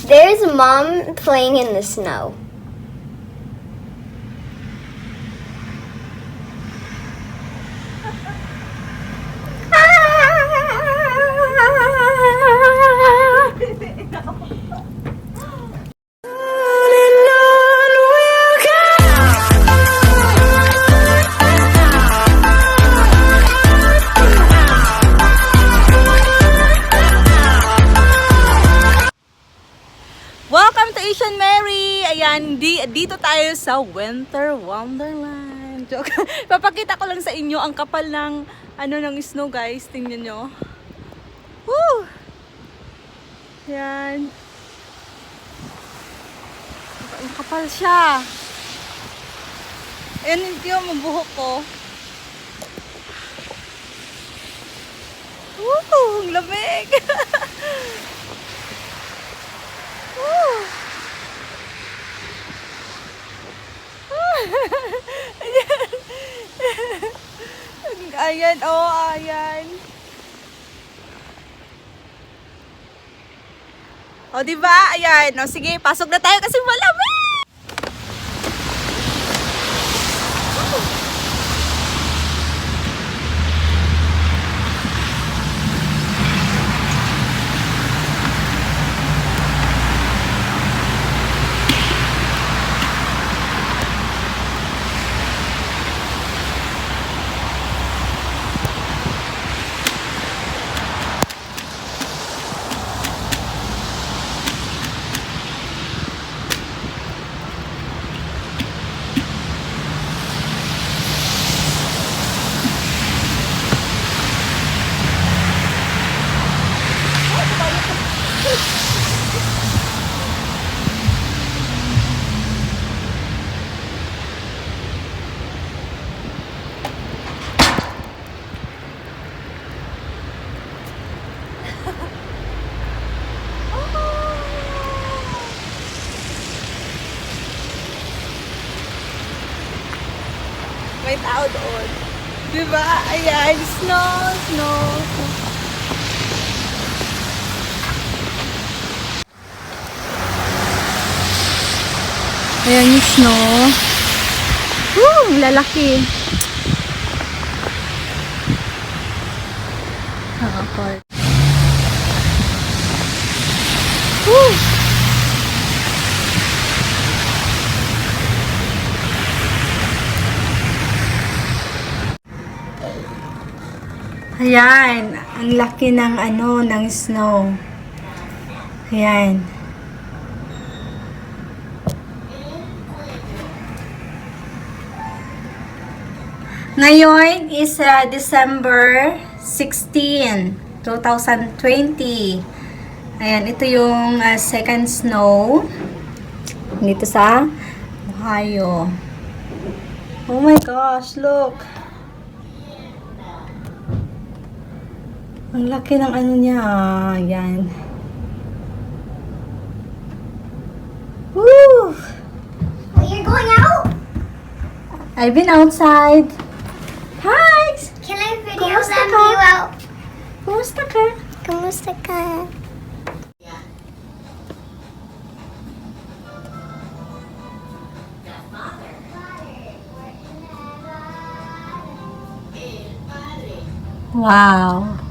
There's Mom playing in the snow. Welcome to Asian Mary! Ayan, dito tayo sa Winter Wonderland. Joke. Papakita ko lang sa inyo ang kapal ng ng snow, guys. Tingnan nyo. Woo! Ayan. Ang kapal siya. Ayan, hindi yung buhok ko. Woo! Ang lamig! Ayan, oh, ayan. O, diba? Ayan. O, sige, pasok na tayo kasi malamig! May tao doon. Diba? Ayan, snow, snow. Ayan yung snow. Woo! Lalaki. Nakapart. Woo! Ayan, ang laki ng ng snow. Ayan. Ngayon is December 16, 2020. Ayan, ito yung second snow dito sa Ohio. Oh my gosh, look. Ang laki ng niya. Ayan. Woo! Oh, you're going out? I've been outside. Hi! Can I video Kumusta them ka? you out? Kumusta ka? Kumusta ka? Wow!